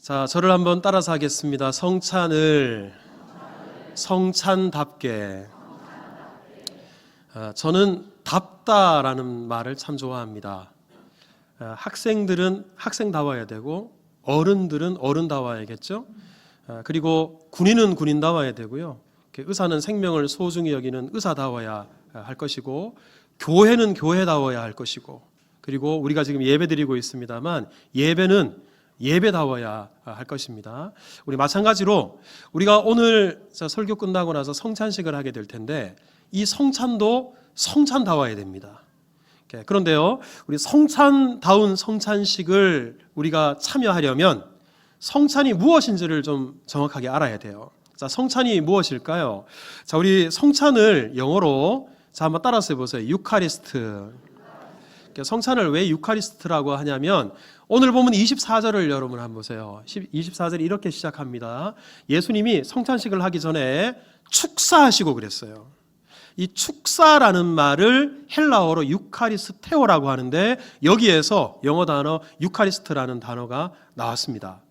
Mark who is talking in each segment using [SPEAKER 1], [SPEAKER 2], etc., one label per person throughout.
[SPEAKER 1] 자, 저를 한번 따라서 하겠습니다. 성찬을 성찬답게. 저는 답다라는 말을 참 좋아합니다. 학생들은 학생다워야 되고 어른들은 어른다워야겠죠. 그리고 군인은 군인다워야 되고요. 의사는 생명을 소중히 여기는 의사다워야 할 것이고, 교회는 교회다워야 할 것이고, 그리고 우리가 지금 예배드리고 있습니다만 예배는 예배다워야 할 것입니다. 우리 마찬가지로 우리가 오늘 설교 끝나고 나서 성찬식을 하게 될 텐데, 이 성찬도 성찬다워야 됩니다. 그런데요, 우리 성찬다운 성찬식을 우리가 참여하려면 성찬이 무엇인지를 좀 정확하게 알아야 돼요. 자, 성찬이 무엇일까요? 자, 우리 성찬을 영어로 한번 따라서 해보세요. 유카리스트. 성찬을 왜 유카리스트라고 하냐면, 오늘 보면 24절을 여러분 한번 보세요. 24절이 이렇게 시작합니다. 예수님이 성찬식을 하기 전에 축사하시고 그랬어요. 이 축사라는 말을 헬라어로 유카리스테오라고 하는데, 여기에서 영어 단어 유카리스트라는 단어가 나왔습니다.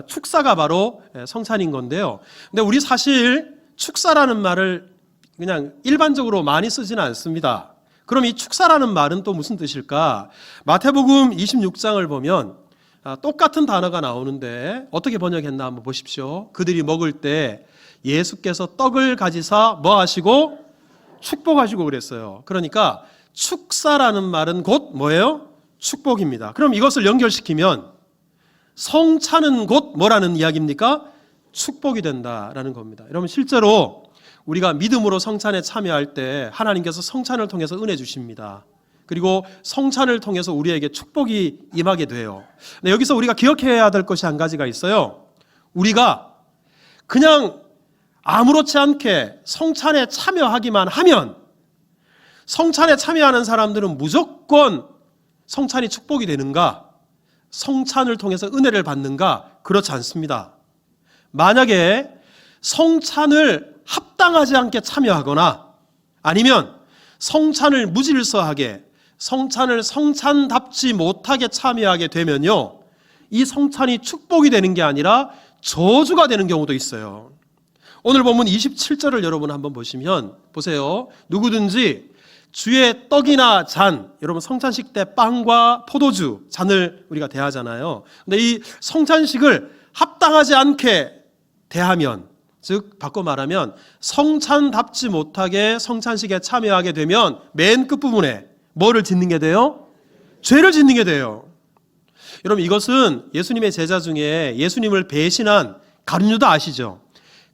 [SPEAKER 1] 축사가 바로 성찬인 건데요. 근데 우리 사실 축사라는 말을 그냥 일반적으로 많이 쓰지는 않습니다. 그럼 이 축사라는 말은 또 무슨 뜻일까? 마태복음 26장을 보면 똑같은 단어가 나오는데 어떻게 번역했나 한번 보십시오. 그들이 먹을 때 예수께서 떡을 가지사 뭐 하시고? 축복하시고 그랬어요. 그러니까 축사라는 말은 곧 뭐예요? 축복입니다. 그럼 이것을 연결시키면 성찬은 곧 뭐라는 이야기입니까? 축복이 된다라는 겁니다. 여러분, 실제로 우리가 믿음으로 성찬에 참여할 때 하나님께서 성찬을 통해서 은혜 주십니다. 그리고 성찬을 통해서 우리에게 축복이 임하게 돼요. 근데 여기서 우리가 기억해야 될 것이 한 가지가 있어요. 우리가 그냥 아무렇지 않게 성찬에 참여하기만 하면, 성찬에 참여하는 사람들은 무조건 성찬이 축복이 되는가? 성찬을 통해서 은혜를 받는가? 그렇지 않습니다. 만약에 성찬을 합당하지 않게 참여하거나, 아니면 성찬을 무질서하게, 성찬을 성찬답지 못하게 참여하게 되면요, 이 성찬이 축복이 되는 게 아니라 저주가 되는 경우도 있어요. 오늘 본문 27절을 여러분 한번 보시면, 보세요. 누구든지 주의 떡이나 잔, 여러분 성찬식 때 빵과 포도주, 잔을 우리가 대하잖아요. 근데 이 성찬식을 합당하지 않게 대하면, 즉 바꿔 말하면 성찬답지 못하게 성찬식에 참여하게 되면 맨 끝부분에 뭐를 짓는 게 돼요? 죄를 짓는 게 돼요. 여러분, 이것은 예수님의 제자 중에 예수님을 배신한 가룟 유다 아시죠?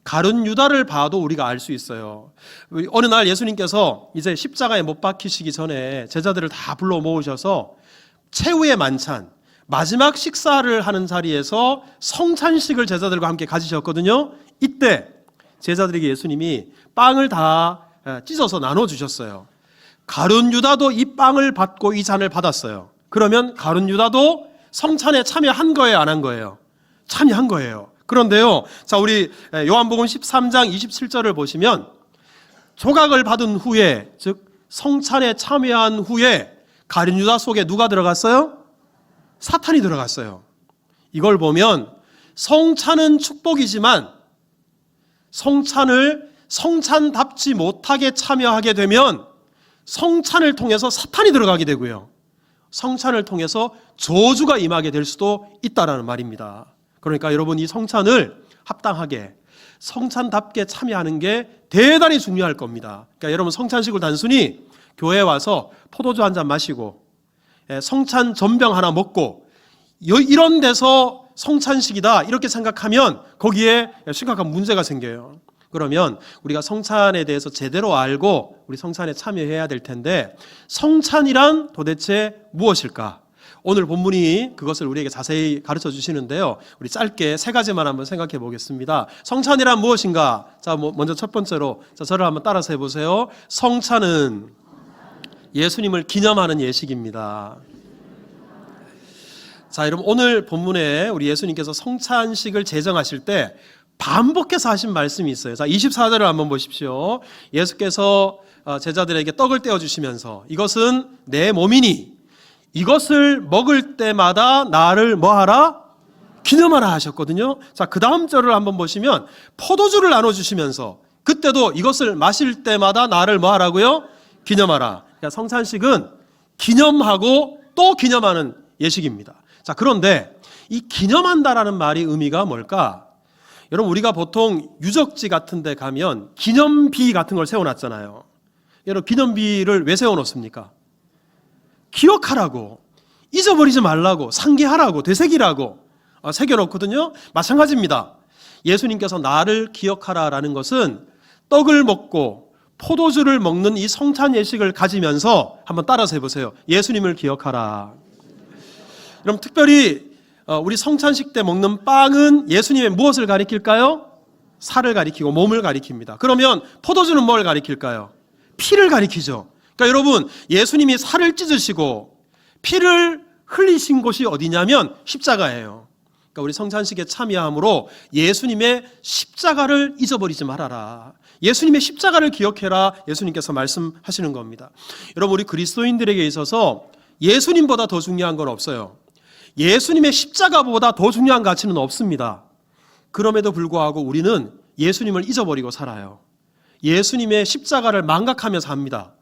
[SPEAKER 1] 가룟 유다를 봐도 우리가 알 수 있어요. 어느 날 예수님께서 이제 십자가에 못 박히시기 전에 제자들을 다 불러 모으셔서 최후의 만찬, 마지막 식사를 하는 자리에서 성찬식을 제자들과 함께 가지셨거든요. 이때 제자들에게 예수님이 빵을 다 찢어서 나눠주셨어요. 가룟 유다도 이 빵을 받고 이 잔을 받았어요. 그러면 가룟 유다도 성찬에 참여한 거예요, 안 한 거예요? 참여한 거예요. 그런데요, 자, 우리 요한복음 13장 27절을 보시면, 조각을 받은 후에, 즉 성찬에 참여한 후에 가룟 유다 속에 누가 들어갔어요? 사탄이 들어갔어요. 이걸 보면 성찬은 축복이지만 성찬을 성찬답지 못하게 참여하게 되면 성찬을 통해서 사탄이 들어가게 되고요, 성찬을 통해서 저주가 임하게 될 수도 있다라는 말입니다. 그러니까 여러분, 이 성찬을 합당하게 성찬답게 참여하는 게 대단히 중요할 겁니다. 그러니까 여러분, 성찬식을 단순히 교회에 와서 포도주 한 잔 마시고 성찬 전병 하나 먹고 이런 데서 성찬식이다 이렇게 생각하면 거기에 심각한 문제가 생겨요. 그러면 우리가 성찬에 대해서 제대로 알고 우리 성찬에 참여해야 될 텐데, 성찬이란 도대체 무엇일까? 오늘 본문이 그것을 우리에게 자세히 가르쳐 주시는데요, 우리 짧게 세 가지만 한번 생각해 보겠습니다. 성찬이란 무엇인가? 자, 먼저 첫 번째로, 자, 저를 한번 따라서 해보세요. 성찬은 예수님을 기념하는 예식입니다. 자, 여러분, 오늘 본문에 우리 예수님께서 성찬식을 제정하실 때 반복해서 하신 말씀이 있어요. 자, 24절을 한번 보십시오. 예수께서 제자들에게 떡을 떼어주시면서, 이것은 내 몸이니 이것을 먹을 때마다 나를 뭐하라? 기념하라 하셨거든요. 자, 그 다음 절을 한번 보시면 포도주를 나눠주시면서 그때도 이것을 마실 때마다 나를 뭐 하라고요? 기념하라. 그러니까 성찬식은 기념하고 또 기념하는 예식입니다. 자, 그런데 이 기념한다라는 말이 의미가 뭘까? 여러분, 우리가 보통 유적지 같은 데 가면 기념비 같은 걸 세워놨잖아요. 여러분, 기념비를 왜 세워놓습니까? 기억하라고, 잊어버리지 말라고, 상기하라고, 되새기라고 새겨놓거든요. 마찬가지입니다. 예수님께서 나를 기억하라라는 것은 떡을 먹고 포도주를 먹는 이 성찬 예식을 가지면서 한번 따라서 해보세요. 예수님을 기억하라. 그럼 특별히 우리 성찬식 때 먹는 빵은 예수님의 무엇을 가리킬까요? 살을 가리키고 몸을 가리킵니다. 그러면 포도주는 뭘 가리킬까요? 피를 가리키죠. 그러니까 여러분, 예수님이 살을 찢으시고 피를 흘리신 곳이 어디냐면 십자가예요. 그러니까 우리 성찬식에 참여함으로 예수님의 십자가를 잊어버리지 말아라. 예수님의 십자가를 기억해라. 예수님께서 말씀하시는 겁니다. 여러분, 우리 그리스도인들에게 있어서 예수님보다 더 중요한 건 없어요. 예수님의 십자가보다 더 중요한 가치는 없습니다. 그럼에도 불구하고 우리는 예수님을 잊어버리고 살아요. 예수님의 십자가를 망각하며 삽니다.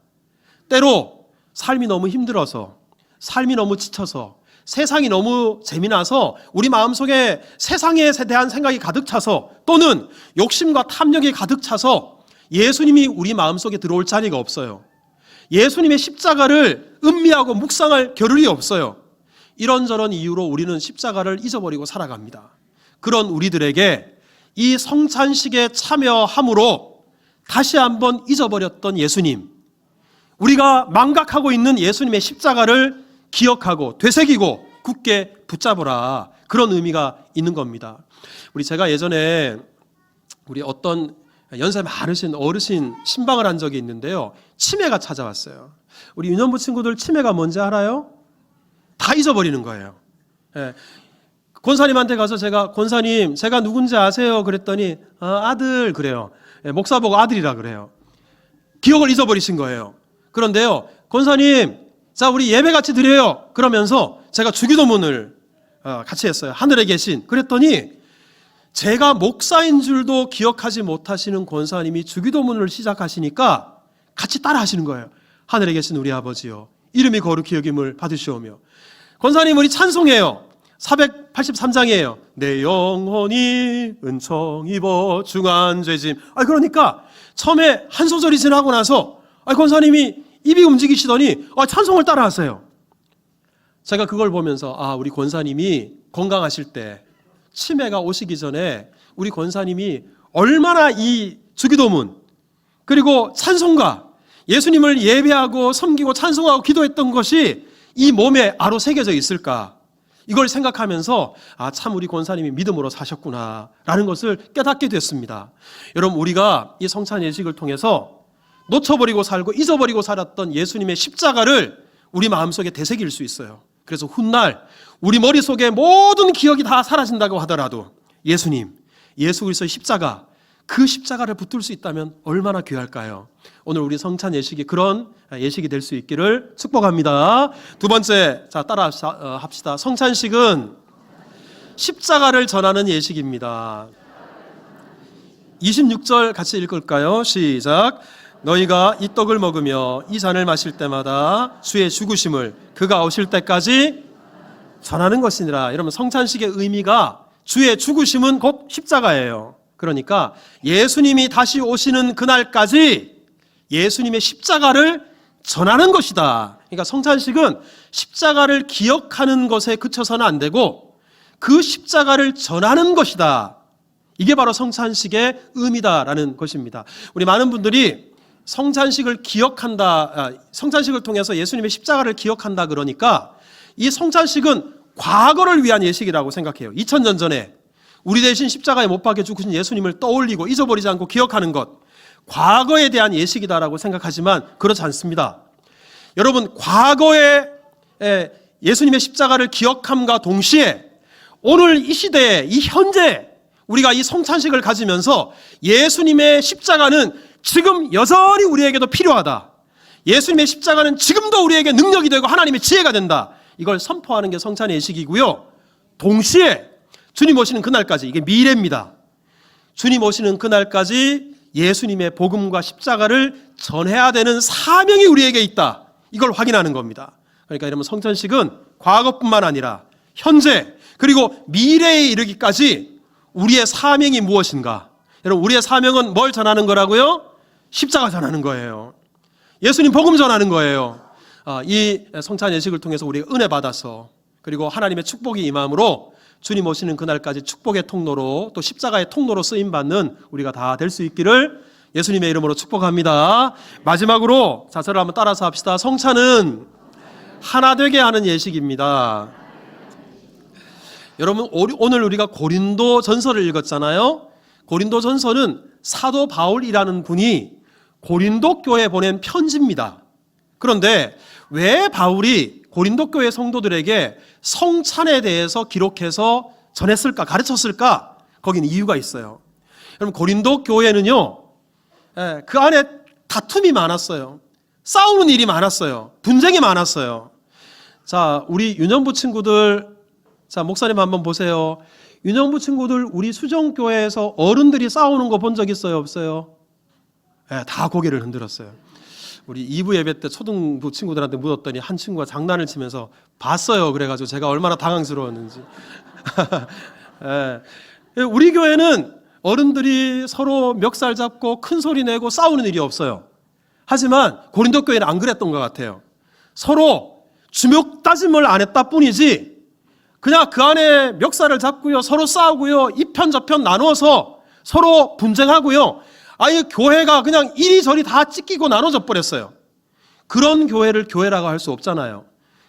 [SPEAKER 1] 때로 삶이 너무 힘들어서, 삶이 너무 지쳐서, 세상이 너무 재미나서 우리 마음속에 세상에 대한 생각이 가득 차서, 또는 욕심과 탐욕이 가득 차서 예수님이 우리 마음속에 들어올 자리가 없어요. 예수님의 십자가를 음미하고 묵상할 겨를이 없어요. 이런저런 이유로 우리는 십자가를 잊어버리고 살아갑니다. 그런 우리들에게 이 성찬식에 참여함으로 다시 한번 잊어버렸던 예수님, 우리가 망각하고 있는 예수님의 십자가를 기억하고 되새기고 굳게 붙잡으라, 그런 의미가 있는 겁니다. 제가 예전에 우리 어떤 연세 많으신 어르신 신방을 한 적이 있는데요, 치매가 찾아왔어요. 우리 유년부 친구들 치매가 뭔지 알아요? 다 잊어버리는 거예요. 권사님한테 가서 권사님 제가 누군지 아세요? 그랬더니 아들 그래요. 목사 보고 아들이라 그래요. 기억을 잊어버리신 거예요. 그런데요, 권사님 자 우리 예배 같이 드려요. 그러면서 제가 주기도문을 같이 했어요. 하늘에 계신. 그랬더니 제가 목사인 줄도 기억하지 못하시는 권사님이 주기도문을 시작하시니까 같이 따라 하시는 거예요. 하늘에 계신 우리 아버지요, 이름이 거룩히 여김을 받으시오며. 권사님 우리 찬송해요. 483장이에요. 내 영혼이 은총 입어 중한 죄짐. 그러니까 처음에 한 소절이 지나고 나서 권사님이 입이 움직이시더니 찬송을 따라하세요. 제가 그걸 보면서 우리 권사님이 건강하실 때, 치매가 오시기 전에 우리 권사님이 얼마나 이 주기도문 그리고 찬송가, 예수님을 예배하고 섬기고 찬송하고 기도했던 것이 이 몸에 아로 새겨져 있을까, 이걸 생각하면서 참 우리 권사님이 믿음으로 사셨구나 라는 것을 깨닫게 됐습니다. 여러분, 우리가 이 성찬 예식을 통해서 놓쳐버리고 살고 잊어버리고 살았던 예수님의 십자가를 우리 마음속에 되새길 수 있어요. 그래서 훗날 우리 머릿속에 모든 기억이 다 사라진다고 하더라도 예수님, 예수 그리스도의 십자가, 그 십자가를 붙들 수 있다면 얼마나 귀할까요? 오늘 우리 성찬 예식이 그런 예식이 될 수 있기를 축복합니다. 두 번째, 따라 합시다. 성찬식은 십자가를 전하는 예식입니다. 26절 같이 읽을까요? 시작. 너희가 이 떡을 먹으며 이 잔을 마실 때마다 주의 죽으심을 그가 오실 때까지 전하는 것이니라. 여러분, 성찬식의 의미가 주의 죽으심은 곧 십자가예요. 그러니까 예수님이 다시 오시는 그날까지 예수님의 십자가를 전하는 것이다. 그러니까 성찬식은 십자가를 기억하는 것에 그쳐서는 안 되고 그 십자가를 전하는 것이다. 이게 바로 성찬식의 의미다라는 것입니다. 우리 많은 분들이 성찬식을 기억한다, 성찬식을 통해서 예수님의 십자가를 기억한다 그러니까 이 성찬식은 과거를 위한 예식이라고 생각해요. 2000년 전에 우리 대신 십자가에 못 박혀 죽으신 예수님을 떠올리고 잊어버리지 않고 기억하는 것, 과거에 대한 예식이다라고 생각하지만 그렇지 않습니다. 여러분, 과거에 예수님의 십자가를 기억함과 동시에 오늘 이 시대에, 이 현재 우리가 이 성찬식을 가지면서 예수님의 십자가는 지금 여전히 우리에게도 필요하다. 예수님의 십자가는 지금도 우리에게 능력이 되고 하나님의 지혜가 된다. 이걸 선포하는 게 성찬 예식이고요. 동시에 주님 오시는 그날까지, 이게 미래입니다. 주님 오시는 그날까지 예수님의 복음과 십자가를 전해야 되는 사명이 우리에게 있다. 이걸 확인하는 겁니다. 그러니까 여러분, 성찬식은 과거뿐만 아니라 현재 그리고 미래에 이르기까지 우리의 사명이 무엇인가? 여러분, 우리의 사명은 뭘 전하는 거라고요? 십자가 전하는 거예요. 예수님 복음 전하는 거예요. 이 성찬 예식을 통해서 우리가 은혜 받아서, 그리고 하나님의 축복이 임함으로 주님 오시는 그날까지 축복의 통로로, 또 십자가의 통로로 쓰임받는 우리가 다 될 수 있기를 예수님의 이름으로 축복합니다. 마지막으로 저를 한번 따라서 합시다. 성찬은 하나 되게 하는 예식입니다. 여러분, 오늘 우리가 고린도 전서를 읽었잖아요. 고린도 전서는 사도 바울이라는 분이 고린도 교회에 보낸 편지입니다. 그런데 왜 바울이 고린도 교회 성도들에게 성찬에 대해서 기록해서 전했을까, 가르쳤을까? 거기는 이유가 있어요. 여러분, 고린도 교회는요, 그 안에 다툼이 많았어요. 싸우는 일이 많았어요. 분쟁이 많았어요. 자, 우리 유년부 친구들, 자, 목사님 한번 보세요. 유년부 친구들, 우리 수정교회에서 어른들이 싸우는 거 본 적 있어요, 없어요? 다 고개를 흔들었어요. 우리 2부 예배 때 초등부 친구들한테 묻었더니 한 친구가 장난을 치면서 봤어요. 그래가지고 제가 얼마나 당황스러웠는지. 우리 교회는 어른들이 서로 멱살 잡고 큰 소리 내고 싸우는 일이 없어요. 하지만 고린도 교회는 안 그랬던 것 같아요. 서로 주먹 다짐을 안 했다 뿐이지 그냥 그 안에 멱살을 잡고요, 서로 싸우고요, 이편 저편 나누어서 서로 분쟁하고요, 아예 교회가 그냥 이리저리 다 찢기고 나눠져 버렸어요. 그런 교회를 교회라고 할 수 없잖아요.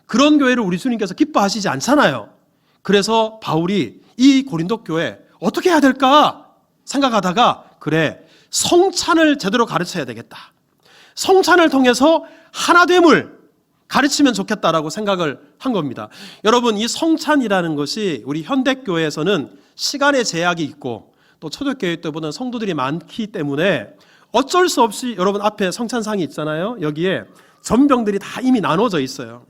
[SPEAKER 1] 그런 교회를 우리 주님께서 기뻐하시지 않잖아요. 그래서 바울이 이 고린도 교회 어떻게 해야 될까 생각하다가, 그래, 성찬을 제대로 가르쳐야 되겠다. 성찬을 통해서 하나됨을 가르치면 좋겠다라고 생각을 한 겁니다. 여러분, 이 성찬이라는 것이 우리 현대교회에서는 시간의 제약이 있고 또 초대교회 때보다는 성도들이 많기 때문에 어쩔 수 없이, 여러분 앞에 성찬상이 있잖아요. 여기에 전병들이 다 이미 나눠져 있어요.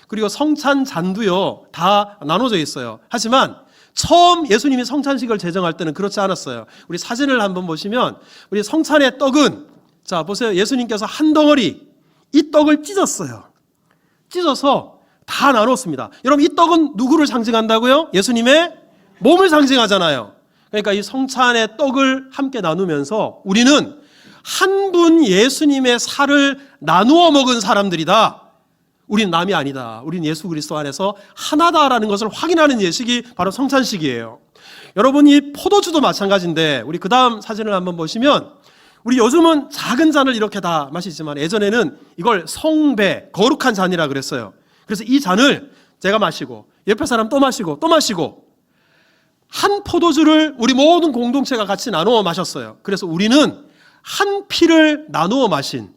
[SPEAKER 1] 그리고 성찬 잔도요 다 나눠져 있어요. 하지만 처음 예수님이 성찬식을 제정할 때는 그렇지 않았어요. 우리 사진을 한번 보시면 우리 성찬의 떡은, 자 보세요, 예수님께서 한 덩어리 이 떡을 찢었어요. 찢어서 다 나눴습니다. 여러분, 이 떡은 누구를 상징한다고요? 예수님의 몸을 상징하잖아요. 그러니까 이 성찬의 떡을 함께 나누면서 우리는 한 분 예수님의 살을 나누어 먹은 사람들이다. 우린 남이 아니다. 우린 예수 그리스도 안에서 하나다라는 것을 확인하는 예식이 바로 성찬식이에요. 여러분, 이 포도주도 마찬가지인데, 우리 그 다음 사진을 한번 보시면, 우리 요즘은 작은 잔을 이렇게 다 마시지만 예전에는 이걸 성배, 거룩한 잔이라 그랬어요. 그래서 이 잔을 제가 마시고 옆에 사람 또 마시고 또 마시고 한 포도주를 우리 모든 공동체가 같이 나누어 마셨어요. 그래서 우리는 한 피를 나누어 마신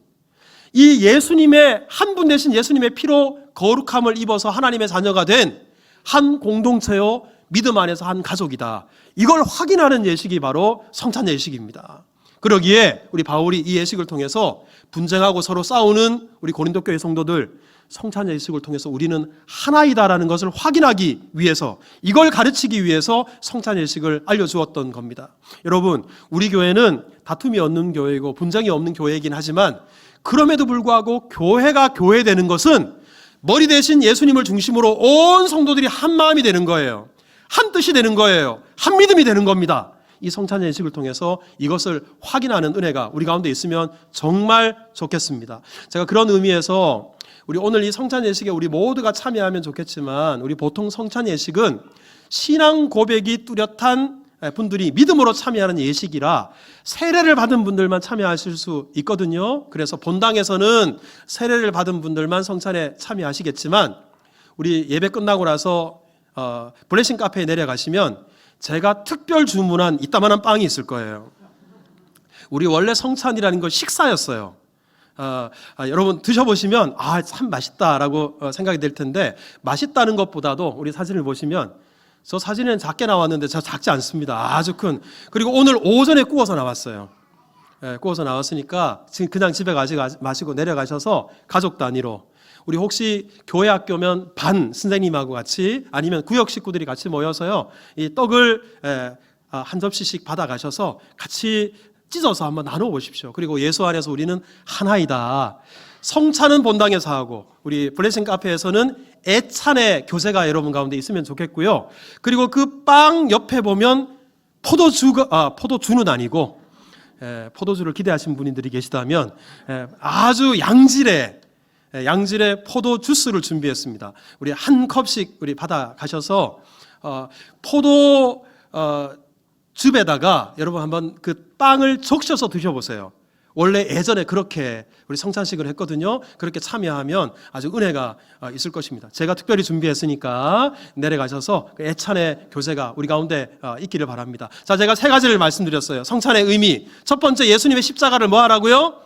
[SPEAKER 1] 이 예수님의, 한 분 되신 예수님의 피로 거룩함을 입어서 하나님의 자녀가 된 한 공동체요, 믿음 안에서 한 가족이다. 이걸 확인하는 예식이 바로 성찬 예식입니다. 그러기에 우리 바울이 이 예식을 통해서 분쟁하고 서로 싸우는 우리 고린도 교회 성도들, 성찬 예식을 통해서 우리는 하나이다라는 것을 확인하기 위해서, 이걸 가르치기 위해서 성찬 예식을 알려주었던 겁니다. 여러분, 우리 교회는 다툼이 없는 교회이고 분쟁이 없는 교회이긴 하지만, 그럼에도 불구하고 교회가 교회되는 것은 머리 대신 예수님을 중심으로 온 성도들이 한 마음이 되는 거예요. 한 뜻이 되는 거예요. 한 믿음이 되는 겁니다. 이 성찬 예식을 통해서 이것을 확인하는 은혜가 우리 가운데 있으면 정말 좋겠습니다. 제가 그런 의미에서 우리 오늘 이 성찬 예식에 우리 모두가 참여하면 좋겠지만, 우리 보통 성찬 예식은 신앙 고백이 뚜렷한 분들이 믿음으로 참여하는 예식이라 세례를 받은 분들만 참여하실 수 있거든요. 그래서 본당에서는 세례를 받은 분들만 성찬에 참여하시겠지만, 우리 예배 끝나고 나서 블레싱 카페에 내려가시면 제가 특별 주문한 이따만한 빵이 있을 거예요. 우리 원래 성찬이라는 건 식사였어요. 여러분 드셔보시면 참 맛있다라고 생각이 될 텐데, 맛있다는 것보다도 우리 사진을 보시면, 저 사진은 작게 나왔는데 저 작지 않습니다. 아주 큰. 그리고 오늘 오전에 구워서 나왔어요. 구워서 나왔으니까 지금 그냥 집에 가지고 마시고 내려가셔서 가족 단위로, 우리 혹시 교회 학교면 반 선생님하고 같이 아니면 구역 식구들이 같이 모여서요, 이 떡을 한 접시씩 받아가셔서 같이 찢어서 한번 나눠 보십시오. 그리고 예수 안에서 우리는 하나이다. 성찬은 본당에서 하고 우리 블레싱 카페에서는 애찬의 교제가 여러분 가운데 있으면 좋겠고요. 그리고 그 빵 옆에 보면 포도주는 아니고 포도주를 기대하신 분들이 계시다면 아주 양질의 포도 주스를 준비했습니다. 우리 한 컵씩 우리 받아 가셔서 포도 즙에다가 여러분 한번 그 빵을 적셔서 드셔보세요. 원래 예전에 그렇게 우리 성찬식을 했거든요. 그렇게 참여하면 아주 은혜가 있을 것입니다. 제가 특별히 준비했으니까 내려가셔서 그 애찬의 교제가 우리 가운데 있기를 바랍니다. 자, 제가 세 가지를 말씀드렸어요. 성찬의 의미. 첫 번째, 예수님의 십자가를 뭐 하라고요?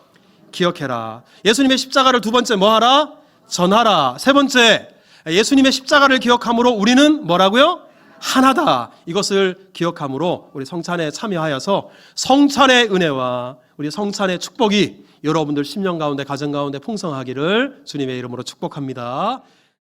[SPEAKER 1] 기억해라. 예수님의 십자가를 두 번째 뭐 하라? 전하라. 세 번째, 예수님의 십자가를 기억함으로 우리는 뭐라고요? 하나다. 이것을 기억함으로 우리 성찬에 참여하여서 성찬의 은혜와 우리 성찬의 축복이 여러분들 심령 가운데, 가정 가운데 풍성하기를 주님의 이름으로 축복합니다.